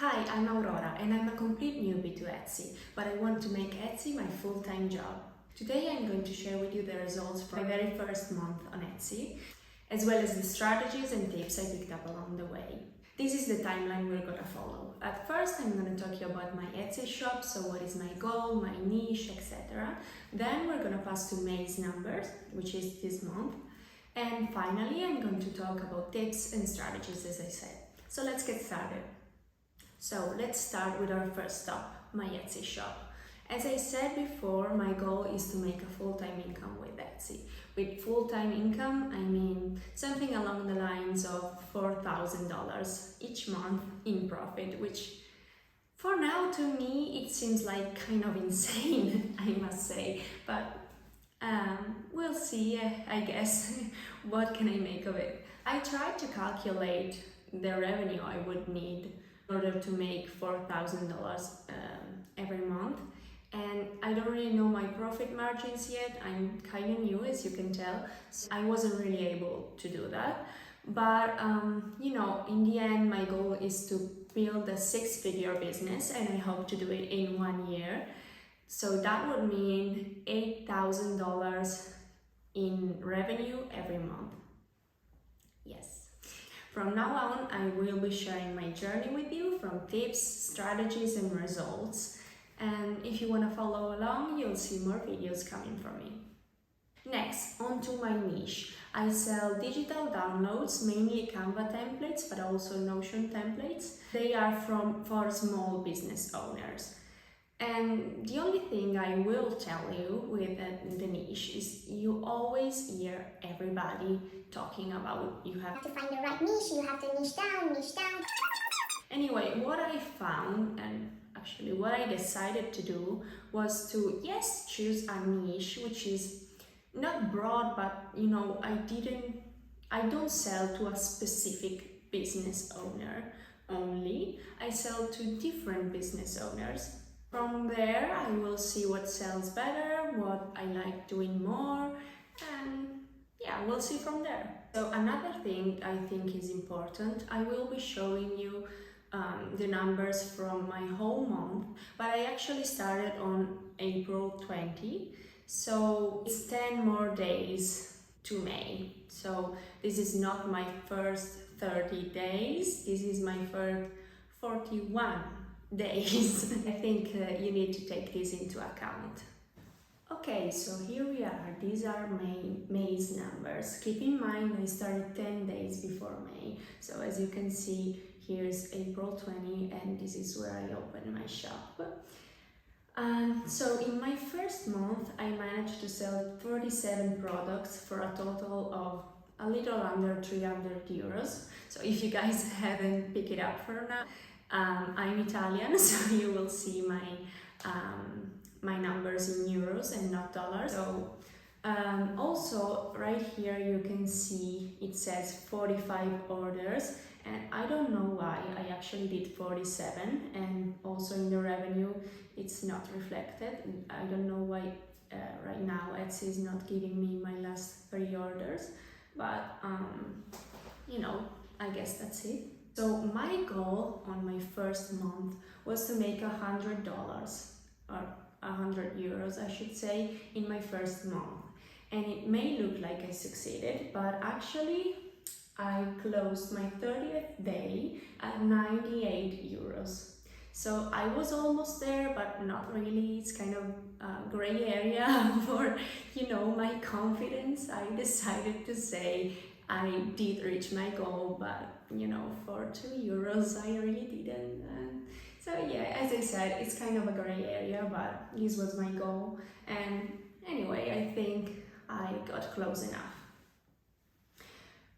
Hi, I'm Aurora and I'm a complete newbie to Etsy, but I want to make Etsy my full-time job. Today I'm going to share with you the results from my very first month on Etsy, as well as the strategies and tips I picked up along the way. This is the timeline we're going to follow. At first I'm going to talk to you about my Etsy shop, so what is my goal, my niche, etc. Then we're going to pass to May's numbers, which is this month. And finally I'm going to talk about tips and strategies, as I said. So let's get started. So let's start with our first stop, my Etsy shop. As I said before, my goal is to make a full-time income with Etsy. With full-time income, I mean something along the lines of $4,000 each month in profit, which for now to me it seems like kind of insane, I must say, but we'll see, I guess. What can I make of it? I tried to calculate the revenue I would need in order to make $4,000 every month, and I don't really know my profit margins yet. I'm kind of new, as you can tell, so I wasn't really able to do that. But in the end my goal is to build a six-figure business, and I hope to do it in 1 year. So that would mean $8,000 in revenue every month. Yes. From now on, I will be sharing my journey with you, from tips, strategies, and results. And if you want to follow along, you'll see more videos coming from me. Next, on to my niche. I sell digital downloads, mainly Canva templates, but also Notion templates. They are for small business owners. And the only thing I will tell you with the niche is you always hear everybody talking about you have to find the right niche, you have to niche down. Anyway, what I found, and actually what I decided to do, was to, yes, choose a niche which is not broad, but I don't sell to a specific business owner only. I sell to different business owners. From there, I will see what sells better, what I like doing more, and yeah, we'll see from there. So another thing I think is important, I will be showing you the numbers from my whole month, but I actually started on April 20, so it's 10 more days to May. So this is not my first 30 days, this is my first 41 days. I think you need to take this into account. Okay, so here we are. These are May's numbers. Keep in mind I started 10 days before May. So as you can see, here's April 20 and this is where I opened my shop. So in my first month, I managed to sell 37 products for a total of a little under 300 euros. So if you guys haven't picked it up for now, I'm Italian, so you will see my numbers in euros and not dollars. So also right here you can see it says 45 orders, and I don't know why I actually did 47, and also in the revenue it's not reflected. I don't know why right now Etsy is not giving me my last 3 orders, but I guess that's it. So my goal on my first month was to make $100, or 100 euros I should say, in my first month. And it may look like I succeeded, but actually I closed my 30th day at 98 euros. So I was almost there, but not really. It's kind of a gray area for, my confidence. I decided to say I did reach my goal, but for 2 euros I really didn't. So yeah, as I said, it's kind of a gray area, but this was my goal. And anyway, I think I got close enough.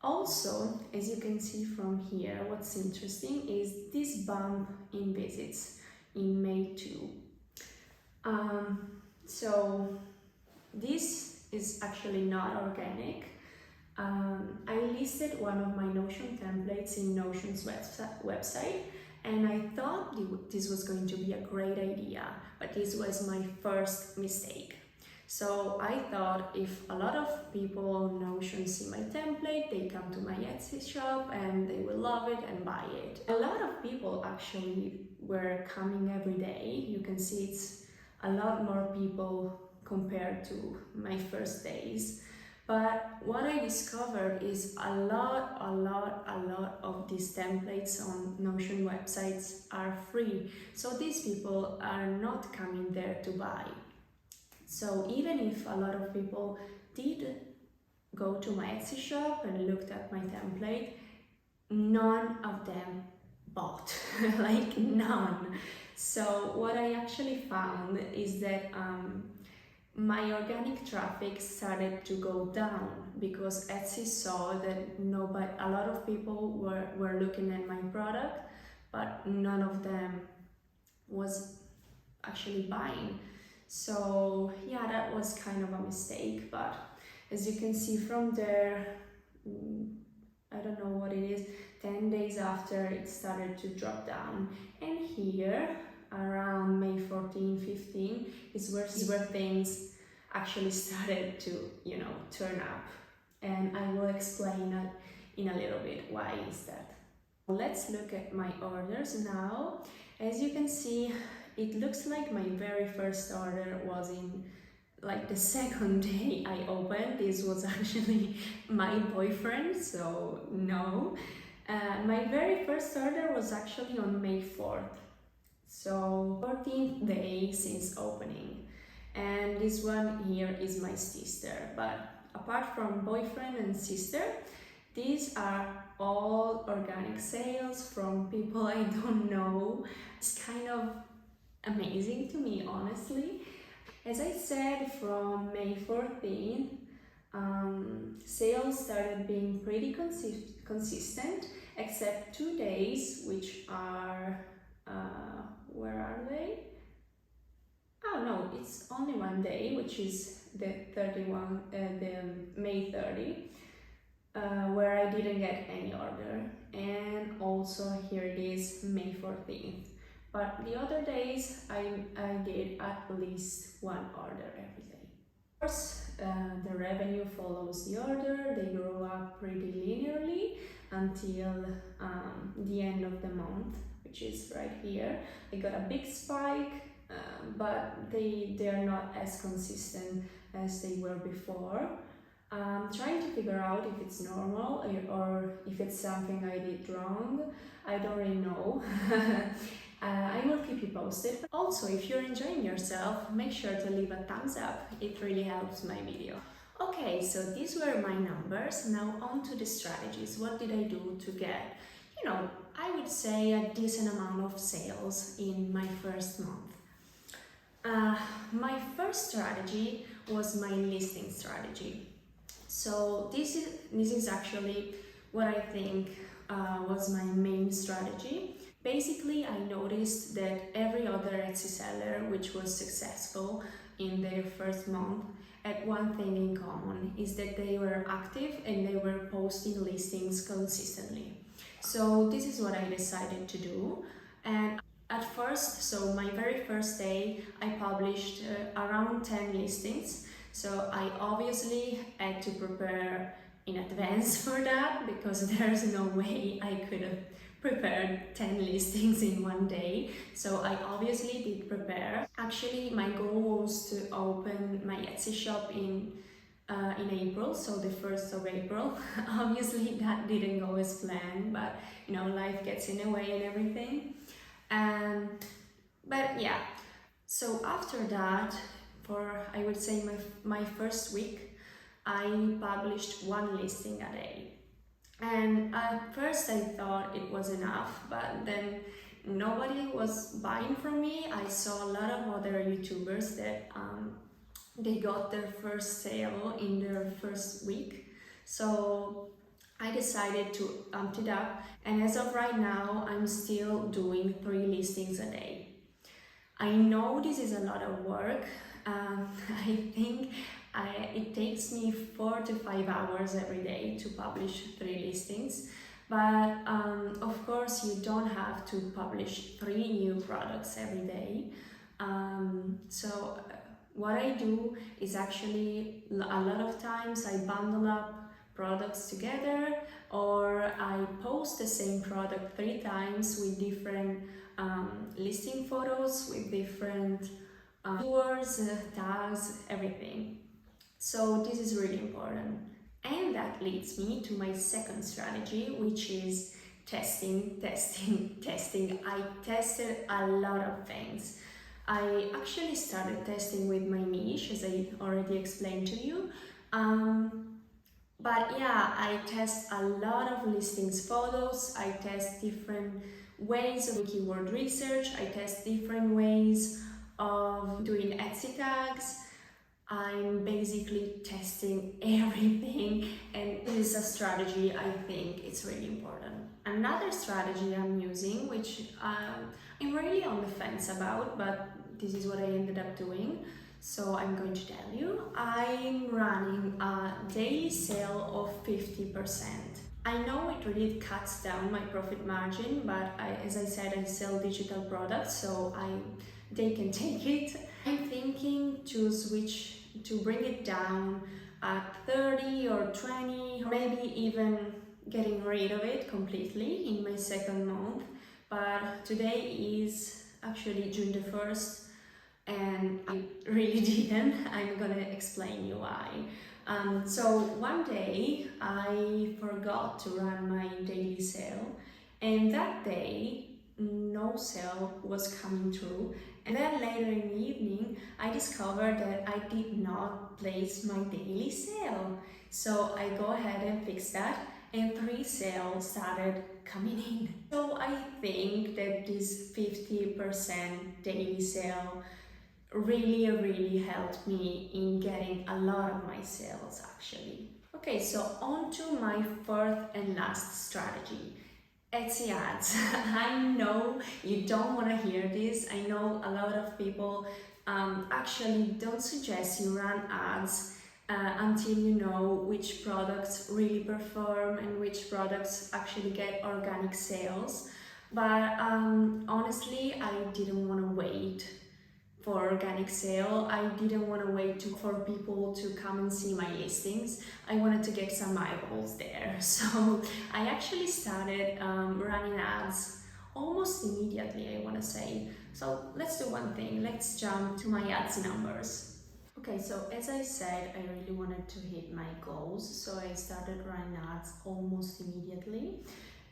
Also, as you can see from here, what's interesting is this bump in visits in May 2. So this is actually not organic. I listed one of my Notion templates in Notion's website, and I thought this was going to be a great idea, but this was my first mistake. So I thought if a lot of people on Notion see my template, they come to my Etsy shop and they will love it and buy it. A lot of people actually were coming every day. You can see it's a lot more people compared to my first days. But what I discovered is a lot of these templates on Notion websites are free. So these people are not coming there to buy. So even if a lot of people did go to my Etsy shop and looked at my template, none of them bought, like none. So what I actually found is that my organic traffic started to go down because Etsy saw that a lot of people were looking at my product, but none of them was actually buying. So yeah, that was kind of a mistake, but as you can see from there, I don't know what it is, 10 days after it started to drop down. And here, around May 14, 15, is where things actually started to, turn up. And I will explain in a little bit why is that. Let's look at my orders now. As you can see, it looks like my very first order was in like the second day I opened. This was actually my boyfriend, so no. My very first order was actually on May 4th, so 14th day since opening. And this one here is my sister, but apart from boyfriend and sister, these are all organic sales from people I don't know. It's kind of amazing to me, honestly. As I said, from May 14th, sales started being pretty consistent, except 2 days, which are, where are they? Oh no, it's only 1 day, which is the May 30, where I didn't get any order, and also here it is May 14th. But the other days I did at least one order every day. Of course, the revenue follows the order. They grow up pretty linearly until the end of the month, which is right here. I got a big spike, but they are not as consistent as they were before. I'm trying to figure out if it's normal or if it's something I did wrong. I don't really know. I will keep you posted. Also, if you're enjoying yourself, make sure to leave a thumbs up. It really helps my video. Okay, so these were my numbers. Now on to the strategies. What did I do to get, I would say a decent amount of sales in my first month? My first strategy was my listing strategy. So this is actually what I think was my main strategy. Basically, I noticed that every other Etsy seller which was successful in their first month had one thing in common, is that they were active and they were posting listings consistently. So this is what I decided to do. And at first, so my very first day, I published around 10 listings. So I obviously had to prepare in advance for that, because there's no way I could have prepared 10 listings in 1 day. So I obviously did prepare. Actually, my goal was to open my Etsy shop in April, so the 1st of April. Obviously that didn't go as planned, but life gets in the way and everything. But yeah, so after that, for I would say my first week, I published 1 listing a day. And at first I thought it was enough, but then nobody was buying from me. I saw a lot of other YouTubers that they got their first sale in their first week. So I decided to amp it up, and as of right now, I'm still doing 3 listings a day. I know this is a lot of work. I think it takes me 4 to 5 hours every day to publish 3 listings, but of course you don't have to publish 3 new products every day. So What I do is actually a lot of times I bundle up products together, or I post the same product 3 times with different listing photos, with different keywords, tags, everything. So this is really important. And that leads me to my second strategy, which is testing. I tested a lot of things. I actually started testing with my niche, as I already explained to you. But yeah, I test a lot of listings photos. I test different ways of keyword research. I test different ways of doing Etsy tags. I'm basically testing everything, and this is a strategy I think it's really important. Another strategy I'm using, which I'm really on the fence about, but this is what I ended up doing, so I'm going to tell you. I'm running a daily sale of 50%. I know it really cuts down my profit margin, but as I said, I sell digital products, so they can take it. I'm thinking to switch, to bring it down at 30 or 20, or maybe even getting rid of it completely in my second month. But today is actually June the 1st, and I really didn't. I'm gonna explain you why. So one day I forgot to run my daily sale, and that day no sale was coming through. And then later in the evening I discovered that I did not place my daily sale. So I go ahead and fix that, and 3 sales started coming in. So I think that this 50% daily sale really helped me in getting a lot of my sales actually. Okay, so on to my fourth and last strategy. Etsy ads. I know you don't want to hear this. I know a lot of people actually don't suggest you run ads until you know which products really perform and which products actually get organic sales. But honestly, I didn't want to wait for organic sale. I didn't want to wait for people to come and see my listings. I wanted to get some eyeballs there. So I actually started running ads almost immediately, I want to say. So let's do one thing. Let's jump to my ads numbers. Okay, so as I said, I really wanted to hit my goals. So I started running ads almost immediately.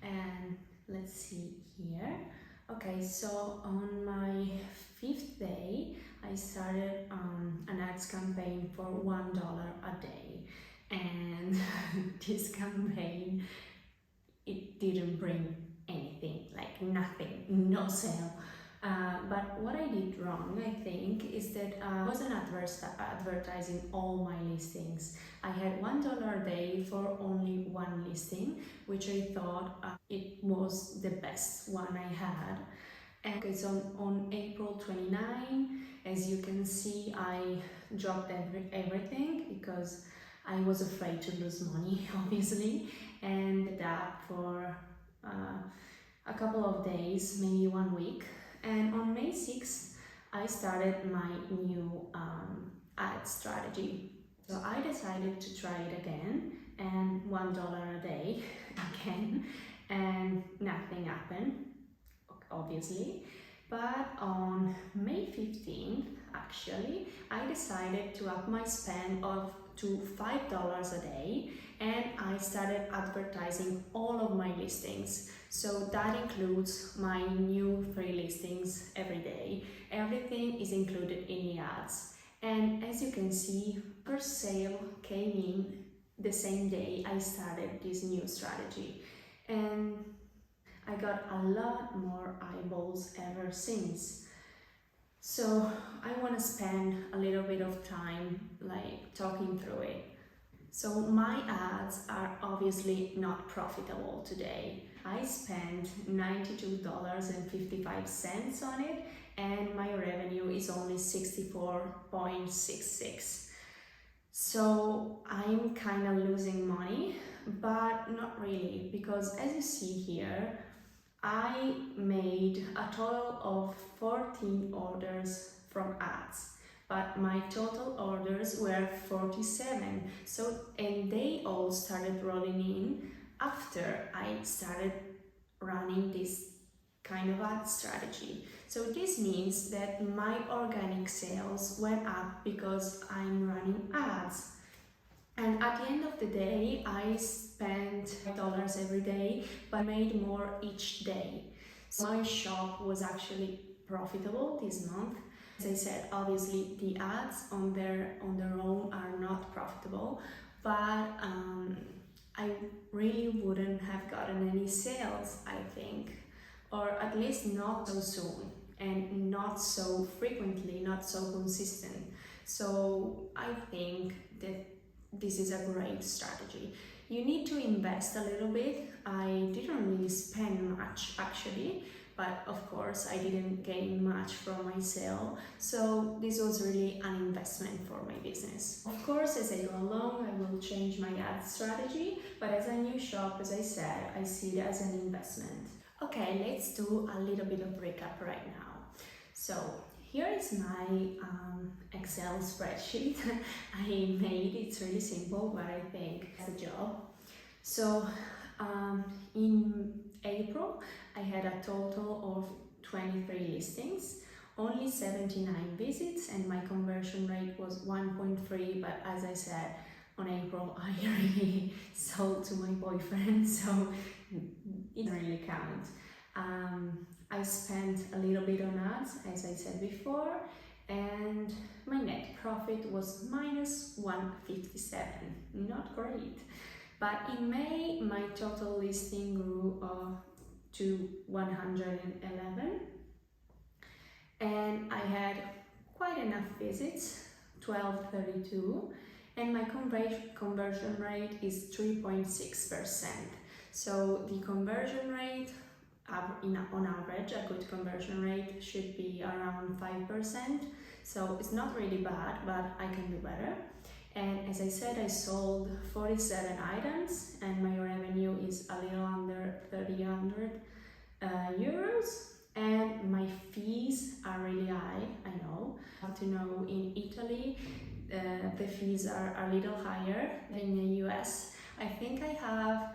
And let's see here. Okay, so on my 5th day, I started an ads campaign for $1 a day, and this campaign, it didn't bring anything, like nothing, no sale. But what I did wrong, I think, is that I wasn't advertising all my listings. I had $1 a day for only one listing, which I thought it was the best one I had. And okay, so on April 29, as you can see, I dropped everything because I was afraid to lose money, obviously, and that for a couple of days, maybe 1 week. And on May 6th, I started my new ad strategy. So I decided to try it again, and $1 a day again, and nothing happened, obviously. But on May 15th, actually, I decided to up my spend to $5 a day, and I started advertising all of my listings. So that includes my new 3 listings every day. Everything is included in the ads. And as you can see, first sale came in the same day I started this new strategy. And I got a lot more eyeballs ever since. So I want to spend a little bit of time like talking through it. So my ads are obviously not profitable today. I spent $92.55 on it, and my revenue is only $64.66. So I'm kind of losing money, but not really, because as you see here, I made a total of 14 orders from ads, but my total orders were 47. And they all started rolling in after I started running this kind of ad strategy. So this means that my organic sales went up because I'm running ads. And at the end of the day, I spent dollars every day, but made more each day. So my shop was actually profitable this month. As I said, obviously the ads on their own are not profitable, but I really wouldn't have gotten any sales, I think, or at least not so soon and not so frequently, not so consistent. So I think that this is a great strategy. You need to invest a little bit. I didn't really spend much actually, but of course I didn't gain much from my sale. So this was really an investment for my business. Of course, as I go along, I will change my ad strategy, but as a new shop, as I said, I see it as an investment. Okay, let's do a little bit of recap right now. So here is my Excel spreadsheet I made. It's really simple, but I think it's a job. So in April, I had a total of 23 listings, only 79 visits, and my conversion rate was 1.3. But as I said, on April, I really sold to my boyfriend, so it doesn't really count. I spent a little bit on ads, as I said before, and my net profit was minus 157. Not great. But in May, my total listing grew to 111, and I had quite enough visits, 1232, and my conversion rate is 3.6%. So the conversion rate, on average, a good conversion rate should be around 5%. So it's not really bad, but I can do better. And as I said, I sold 47 items and my revenue is a little under 300 euros. And my fees are really high, I know. You have to know, in Italy, the fees are a little higher than in the US. I think I have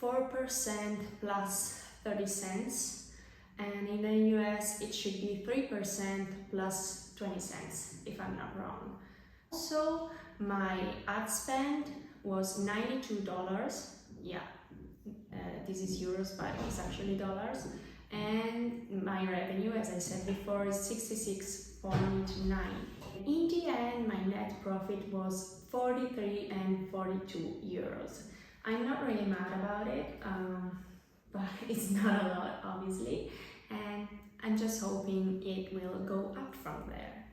4% plus 30 cents, and in the US it should be 3% plus 20 cents, if I'm not wrong. So my ad spend was $92. Yeah, this is euros, but it's actually dollars. And my revenue, as I said before, is 66.9. In the end, my net profit was 43 and 42 euros. I'm not really mad about it, but it's not a lot, obviously, and I'm just hoping it will go up from there.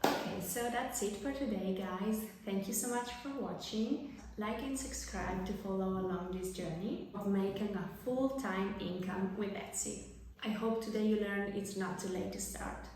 Okay, so that's it for today, guys. Thank you so much for watching. Like and subscribe to follow along this journey of making a full-time income with Etsy. I hope today you learned it's not too late to start.